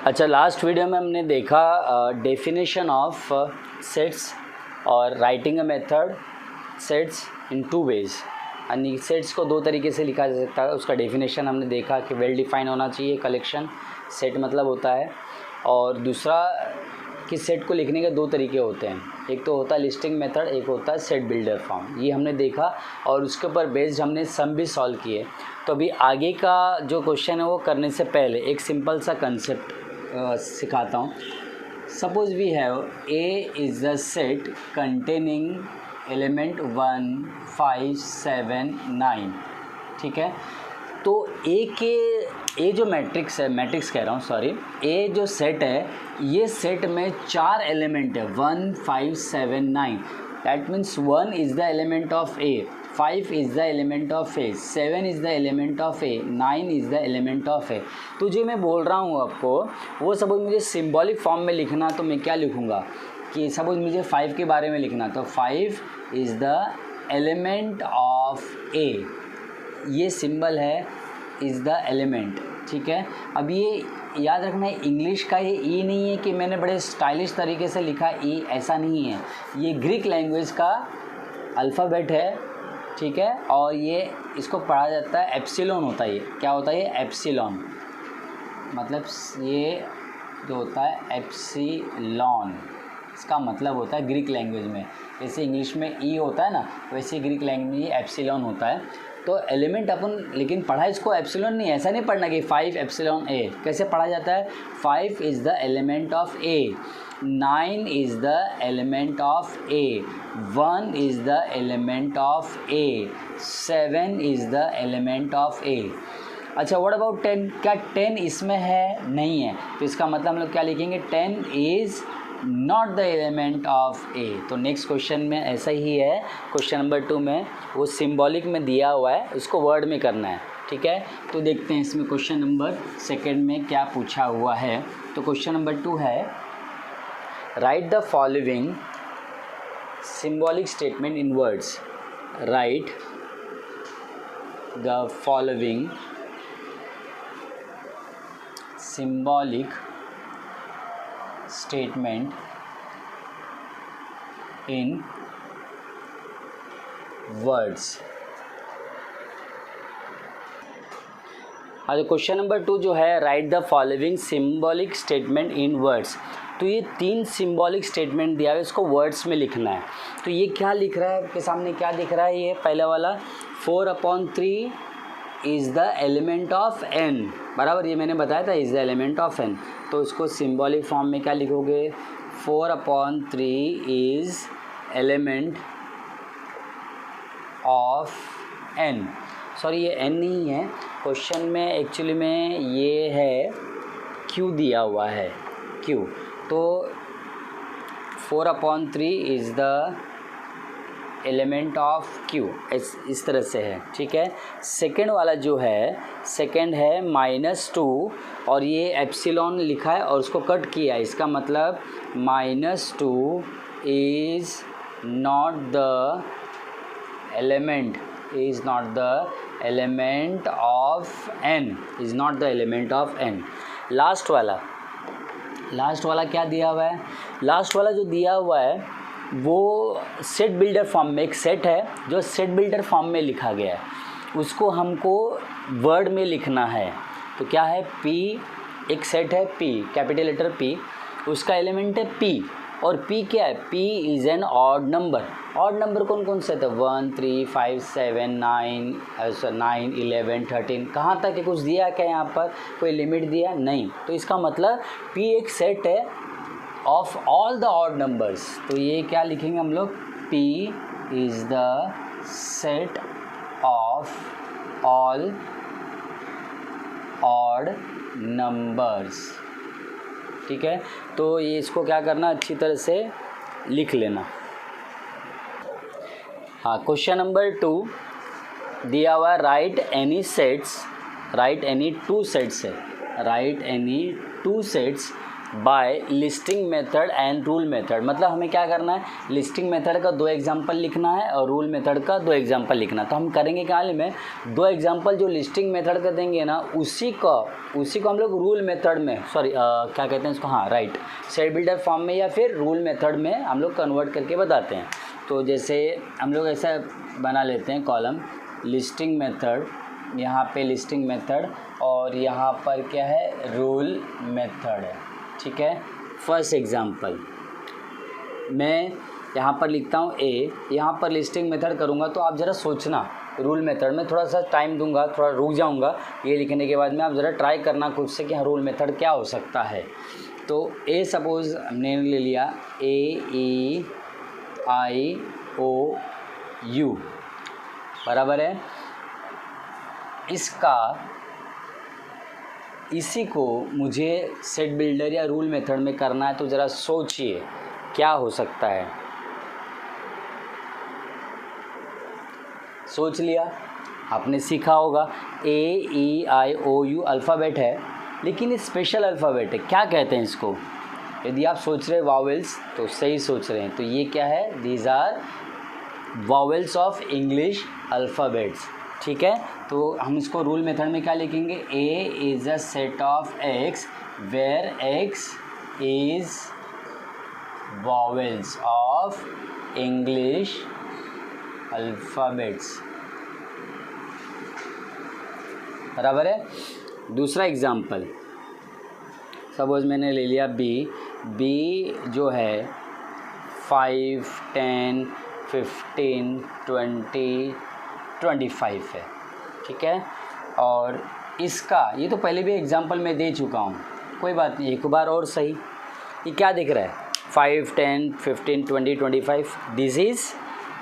अच्छा, last video में हमने देखा डेफिनेशन ऑफ सेट्स और writing a method sets in two ways. यानी सेट्स को दो तरीके से लिखा जा सकता है। उसका डेफिनेशन हमने देखा कि वेल डिफाइन होना चाहिए कलेक्शन, सेट मतलब होता है। और दूसरा कि सेट को लिखने के दो तरीके होते हैं, एक तो होता है लिस्टिंग मेथड, एक होता है सेट बिल्डर फॉर्म। ये हमने देखा और उसके ऊपर बेस्ड हमने सम भी सॉल्व किए। तो अभी आगे का जो क्वेश्चन है वो करने से पहले एक सिंपल सा कंसेप्ट सिखाता हूँ। Suppose we have A is a set containing element 1, 5, 7, 9। ठीक है, तो ए जो मैट्रिक्स है, मैट्रिक्स कह रहा हूँ सॉरी, ए जो सेट है, ये सेट में 4 एलिमेंट है, 1, 5, 7, 9। That means 1 is the element of A, 5 is the element of A, 7 is the element of A, 9 is the element of A. तो जो मैं बोल रहा हूँ आपको वो सपोज मुझे सिंबॉलिक फॉर्म में लिखना, तो मैं क्या लिखूँगा कि सपोज मुझे 5 के बारे में लिखना, तो 5 इज़ द एलिमेंट ऑफ ए। ये सिंबल है इज़ द एलिमेंट। ठीक है, अब ये याद रखना है इंग्लिश का ये ई नहीं है कि मैंने बड़े स्टाइलिश तरीके से लिखा ई, ऐसा नहीं है। ये ग्रीक लैंग्वेज का अल्फ़ाबेट है। ठीक है, और ये इसको पढ़ा जाता है एप्सिलॉन होता है। ये क्या होता है? ये एप्सिलॉन, मतलब ये जो होता है एप्सिलॉन, इसका मतलब होता है ग्रीक लैंग्वेज में, जैसे इंग्लिश में ई होता है ना, वैसे ग्रीक लैंग्वेज में एप्सिलॉन होता है। तो एलिमेंट अपन लेकिन पढ़ा इसको एप्सिलॉन नहीं, ऐसा नहीं पढ़ना कि 5 एप्सिलॉन ए। कैसे पढ़ा जाता है? 5 is the element of A, 9 is the element of A, 1 is the element of A, 7 is the element of A. अच्छा, व्हाट अबाउट 10? क्या 10 इसमें है? नहीं है। तो इसका मतलब हम लोग क्या लिखेंगे? 10 is not the element of A. तो नेक्स्ट क्वेश्चन में ऐसा ही है, क्वेश्चन नंबर 2 में वो सिंबॉलिक में दिया हुआ है, उसको वर्ड में करना है। ठीक है, तो देखते हैं इसमें क्वेश्चन नंबर 2 में क्या पूछा हुआ है। तो क्वेश्चन नंबर 2 है, right the following symbolic statement in words. Right the following symbolic statement in words। अच्छा, क्वेश्चन नंबर 2 जो है, right the following symbolic statement in words. तो ये 3 सिंबॉलिक स्टेटमेंट दिया है, इसको वर्ड्स में लिखना है। तो ये क्या लिख रहा है आपके सामने? क्या दिख रहा है? ये पहला वाला 4/3 is the element of n, बराबर, ये मैंने बताया था is the element of n। तो इसको सिंबॉलिक फॉर्म में क्या लिखोगे? 4/3 is element of n। Sorry, ये n नहीं है, क्वेश्चन में एक्चुअली में ये है q दिया हुआ है, q। तो 4/3 is the element of q, इस तरह से है। ठीक है, सेकेंड वाला जो है, सेकेंड है -2 और ये एप्सिलॉन लिखा है और उसको कट किया है। इसका मतलब -2 is not the element, is not the element of n, is not the element of n। Last वाला क्या दिया हुआ है? लास्ट वाला जो दिया हुआ है वो सेट बिल्डर फॉर्म में, एक सेट है जो सेट बिल्डर फॉर्म में लिखा गया है, उसको हमको वर्ड में लिखना है। तो क्या है? P, एक सेट है P, कैपिटल लेटर P, उसका एलिमेंट है P, और P क्या है? P is an odd number. Odd number कौन कौन से थे? 1, 3, 5, 7, 9, 11, 13। कहाँ तक है? कुछ दिया क्या यहाँ पर? कोई लिमिट दिया? नहीं। तो इसका मतलब P एक सेट है of all the odd numbers. तो ये क्या लिखेंगे हम लोग? P is the set of all odd numbers. ठीक है, तो ये इसको क्या करना, अच्छी तरह से लिख लेना। हाँ, क्वेश्चन नंबर 2 दिया हुआ, write any sets, write any 2 sets है, write any 2 sets by listing method and rule method. मतलब हमें क्या करना है, लिस्टिंग मेथड का 2 एग्जाम्पल लिखना है और रूल मेथड का 2 एग्जाम्पल लिखना है। तो हम करेंगे क्या हाल में, 2 एग्जाम्पल जो लिस्टिंग मेथड का देंगे ना, उसी को हम लोग रूल मेथड में, क्या कहते हैं इसको, हाँ राइट, सेट बिल्डर फॉर्म में या फिर रूल मेथड में हम लोग कन्वर्ट करके बताते हैं। तो जैसे हम लोग ऐसा बना लेते हैं कॉलम, लिस्टिंग मेथड, यहाँ पे लिस्टिंग मेथड और यहाँ पर क्या है, रूल मेथड है। ठीक है, फर्स्ट एग्जांपल मैं यहाँ पर लिखता हूँ ए, यहाँ पर लिस्टिंग मेथड करूँगा। तो आप ज़रा सोचना, रूल मेथड में थोड़ा सा टाइम दूंगा, थोड़ा रुक जाऊँगा ये लिखने के बाद में, आप ज़रा ट्राई करना खुद से कि हाँ रूल मेथड क्या हो सकता है। तो ए सपोज़ हमने ले लिया, AEIOU बराबर है, इसी को मुझे सेट बिल्डर या रूल मेथड में करना है। तो ज़रा सोचिए क्या हो सकता है। सोच लिया, आपने सीखा होगा AEIOU अल्फ़ाबेट है, लेकिन ये स्पेशल अल्फ़ाबेट है। क्या कहते हैं इसको? यदि आप सोच रहे वावेल्स तो सही सोच रहे हैं। तो ये क्या है, these are vowels of English alphabets. ठीक है, तो हम इसको रूल मेथड में क्या लिखेंगे, A is a set of X where X is vowels of English alphabets. बराबर है। दूसरा एग्जाम्पल, सपोज मैंने ले लिया B जो है 5, 10, 15, 20, 25 है। ठीक है, और इसका ये तो पहले भी एग्जांपल मैं दे चुका हूँ, कोई बात नहीं, एक बार और सही। ये क्या दिख रहा है, 5, 10, 15, 20, 25, दिस इज़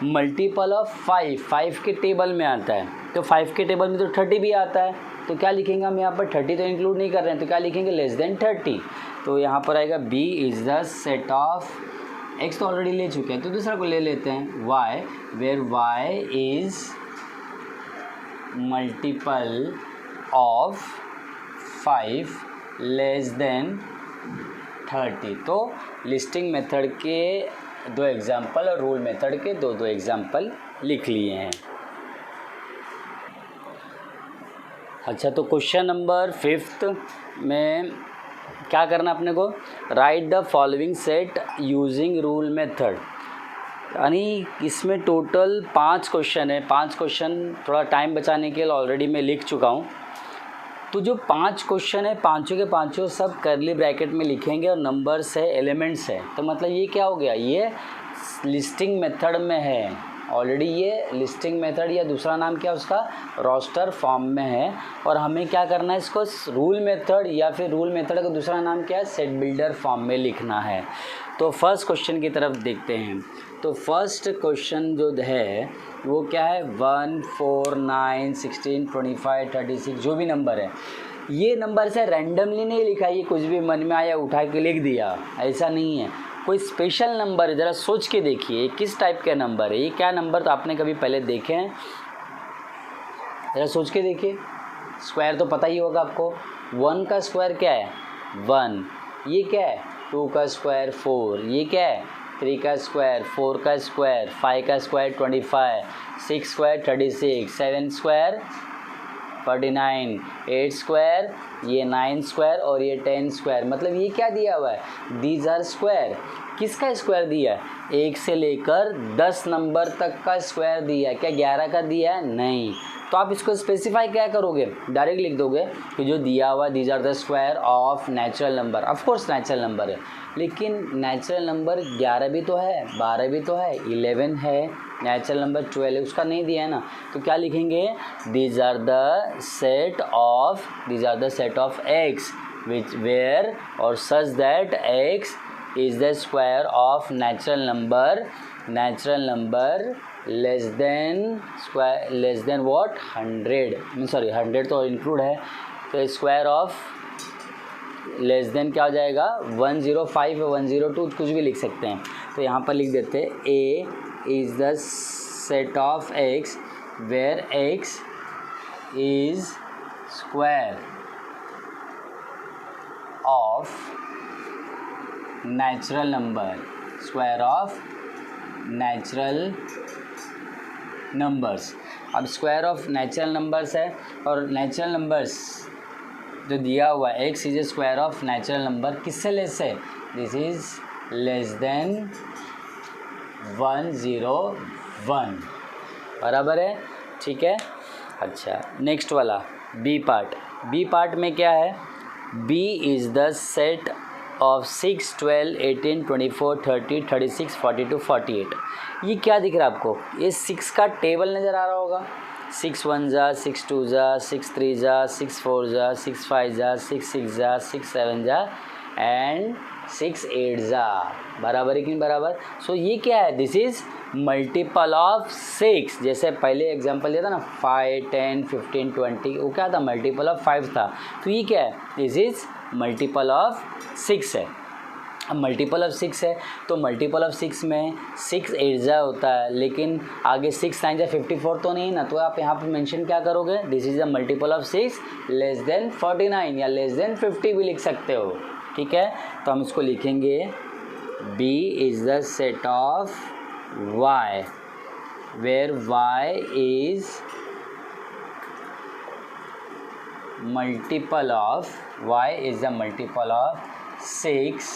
मल्टीपल ऑफ 5 के टेबल में आता है। तो 5 के टेबल में तो 30 भी आता है। तो क्या लिखेंगे हम यहाँ पर, 30 तो इंक्लूड नहीं कर रहे हैं, तो क्या लिखेंगे, लेस देन 30। तो यहाँ पर आएगा B is the set of X, तो ऑलरेडी ले चुके हैं, तो दूसरा को ले लेते हैं, Y where Y is multiple of 5 less than 30। तो लिस्टिंग मेथड के 2 एग्जाम्पल और रूल मेथड के 2 एग्जाम्पल लिख लिए हैं। अच्छा, तो क्वेश्चन नंबर 5 में क्या करना अपने को, right the following set using rule method. यानी इसमें टोटल 5 क्वेश्चन है। 5 क्वेश्चन थोड़ा टाइम बचाने के लिए ऑलरेडी मैं लिख चुका हूँ। तो जो 5 क्वेश्चन है, पाँचों के पाँचों सब कर्ली ब्रैकेट में लिखेंगे और नंबर्स है, एलिमेंट्स है। तो मतलब ये क्या हो गया, ये लिस्टिंग मेथड में है ऑलरेडी। ये लिस्टिंग मेथड या दूसरा नाम क्या उसका, रोस्टर फॉर्म में है। और हमें क्या करना है, इसको रूल मेथड या फिर रूल मेथड का दूसरा नाम क्या है, सेट बिल्डर फॉर्म में लिखना है। तो फर्स्ट क्वेश्चन की तरफ देखते हैं। तो फर्स्ट क्वेश्चन जो है वो क्या है, 1, 4, 9, 16, 25, 36 जो भी नंबर है, ये नंबर से रैंडमली नहीं लिखा, ये कुछ भी मन में आया उठा के लिख दिया, ऐसा नहीं है। कोई स्पेशल नंबर है, ज़रा सोच के देखिए किस टाइप का नंबर है, ये क्या नंबर तो आपने कभी पहले देखे हैं, ज़रा सोच के देखिए। स्क्वायर तो पता ही होगा आपको, 1 का स्क्वायर क्या है 1, ये क्या है 2 का स्क्वायर 4, ये क्या है 3 का स्क्वायर, 4 का स्क्वायर, 5 का स्क्वायर 25, 6 स्क्वायर 36, 7 स्क्वायर 49, 8 स्क्वायर, ये 9 स्क्वायर और ये 10 स्क्वायर। मतलब ये क्या दिया हुआ है, दीज आर स्क्वायर। किसका स्क्वायर दिया है, 1 से लेकर 10 नंबर तक का स्क्वायर दिया है। क्या 11 का दिया है, नहीं। तो आप इसको स्पेसिफाई क्या करोगे, डायरेक्ट लिख दोगे कि जो दिया हुआ these are the square of natural number. Of course natural number है, लेकिन नेचुरल नंबर 11 भी तो है, 12 भी तो है, 11 है, नेचुरल नंबर 12 है, उसका नहीं दिया है ना। तो क्या लिखेंगे, these are the set of X which where और such that X is the square of natural number less than what 100 तो इंक्लूड है। तो स्क्वायर ऑफ लेस देन क्या हो जाएगा 105 और 102 कुछ भी लिख सकते हैं। तो यहाँ पर लिख देते हैं A is the set of X where X is square of natural number, square of natural numbers. अब स्क्वायर ऑफ नेचुरल नंबर्स है और नेचुरल नंबर्स जो दिया हुआ है X is a square of natural number, किससे लेस है? This is less than 101, बराबर है, ठीक है। अच्छा, नेक्स्ट वाला बी पार्ट। बी पार्ट में क्या है? B is the set of 6, 12, 18, 24, 30, 36, 42, 48। ये क्या दिख रहा है आपको? ये 6 का टेबल नज़र आ रहा होगा। 6 1 जा, 6 2 जा, 6 3 जा, 6 4 जा, 6 5 जा, 6 6 जा, 6 7 जा एंड 6 8 जा, बराबर है कि नहीं बराबर? सो ये क्या है? This is multiple of 6। जैसे पहले एग्जांपल दिया था ना 5, 10, 15, 20, वो क्या था? मल्टीपल ऑफ 5 था। तो ये क्या है? दिस इज़ मल्टीपल ऑफ 6 है। अब मल्टीपल ऑफ 6 है तो मल्टीपल ऑफ 6 में 6 8 जा होता है, लेकिन आगे 6 9 जा 54 तो नहीं ना, तो आप यहाँ पे मेंशन क्या करोगे? This is a multiple of 6 less than 49 या लेस देन 50 भी लिख सकते हो, ठीक है। तो हम इसको लिखेंगे B is the set of Y where Y is multiple of Y is the multiple of 6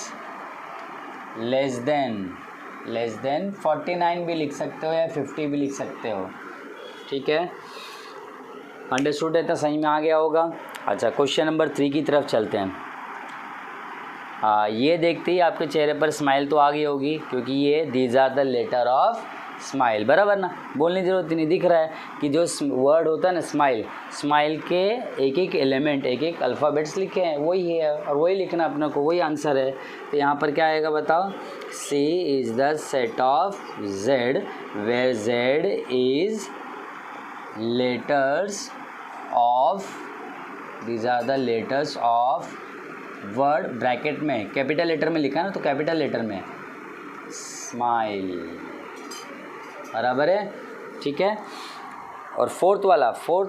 less than 49 भी लिख सकते हो या 50 भी लिख सकते हो, ठीक है। अंडरस्टूड है? तो सही में आ गया होगा। अच्छा, क्वेश्चन नंबर 3 की तरफ चलते हैं। हाँ, ये देखते ही आपके चेहरे पर स्माइल तो आ गई होगी, क्योंकि ये these are the letter of smile, बराबर ना? बोलने की ज़रूरत नहीं, दिख रहा है कि जो वर्ड होता है ना स्माइल, स्माइल के एक एक एलिमेंट, एक एक अल्फ़ाबेट्स लिखे हैं, वही है और वही लिखना अपने को, वही आंसर है। तो यहाँ पर क्या आएगा बताओ? C is the set of Z where Z is letters of, these are the letters of word, bracket में कैपिटल लेटर में लिखा है ना, तो कैपिटल लेटर में स्माइल, बराबर है, ठीक है। और फोर्थ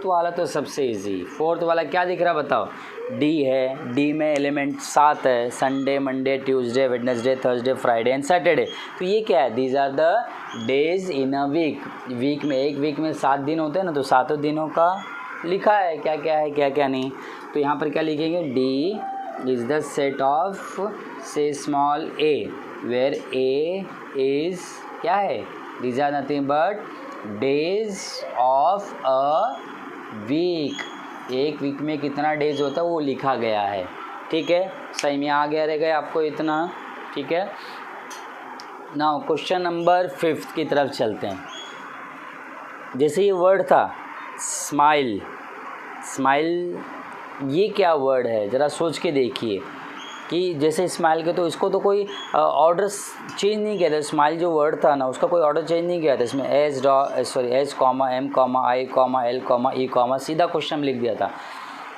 वाला तो सबसे इजी। फोर्थ वाला क्या दिख रहा है बताओ? डी है, डी में एलिमेंट 7 है, Sunday, Monday, Tuesday, Wednesday, Thursday, Friday and Saturday. तो ये क्या है? These are the days in a week. Week में, एक वीक में 7 दिन होते हैं ना, तो 7 दिनों का लिखा है क्या क्या है, क्या क्या नहीं। तो यहाँ पर क्या लिखेंगे? D is the set of से small a where a is क्या है? These are nothing but days of a week। एक वीक में कितना डेज होता है वो लिखा गया है, ठीक है। सही में आ गया रहेगा आपको इतना, ठीक है। नाउ क्वेश्चन नंबर 5 की तरफ चलते हैं। जैसे ये वर्ड था स्माइल, स्माइल ये क्या वर्ड है? ज़रा सोच के देखिए कि जैसे स्माइल के, तो इसको तो कोई ऑर्डर चेंज नहीं किया था। स्माइल जो वर्ड था ना, उसका कोई ऑर्डर चेंज नहीं किया था। इसमें H comma M comma I comma L comma E comma सीधा क्वेश्चन लिख दिया था।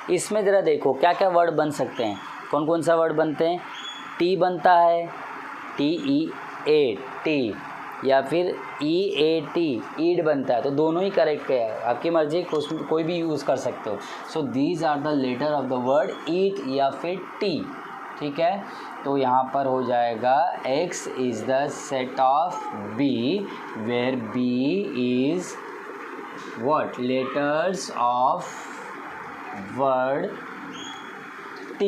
इसमें ज़रा देखो क्या क्या वर्ड बन सकते हैं, कौन कौन सा वर्ड बनते हैं? टी बनता है, TEA टी, या फिर EAT ईड बनता है। तो दोनों ही करेक्ट है, आपकी मर्जी, कोई भी यूज़ कर सकते हो। So these are the letter of the word eat या फिर टी, ठीक है। तो यहाँ पर हो जाएगा X is the set of B where B is what? Letters of word T,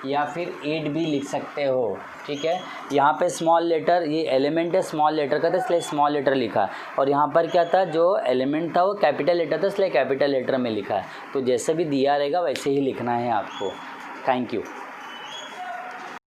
या फिर 8 भी लिख सकते हो, ठीक है। यहाँ पे स्मॉल लेटर, ये एलिमेंट है स्मॉल लेटर का, तो इसलिए स्मॉल लेटर लिखा। और यहाँ पर क्या था? जो एलिमेंट था वो कैपिटल लेटर था, इसलिए कैपिटल लेटर में लिखा है। तो जैसे भी दिया रहेगा वैसे ही लिखना है आपको। Thank you.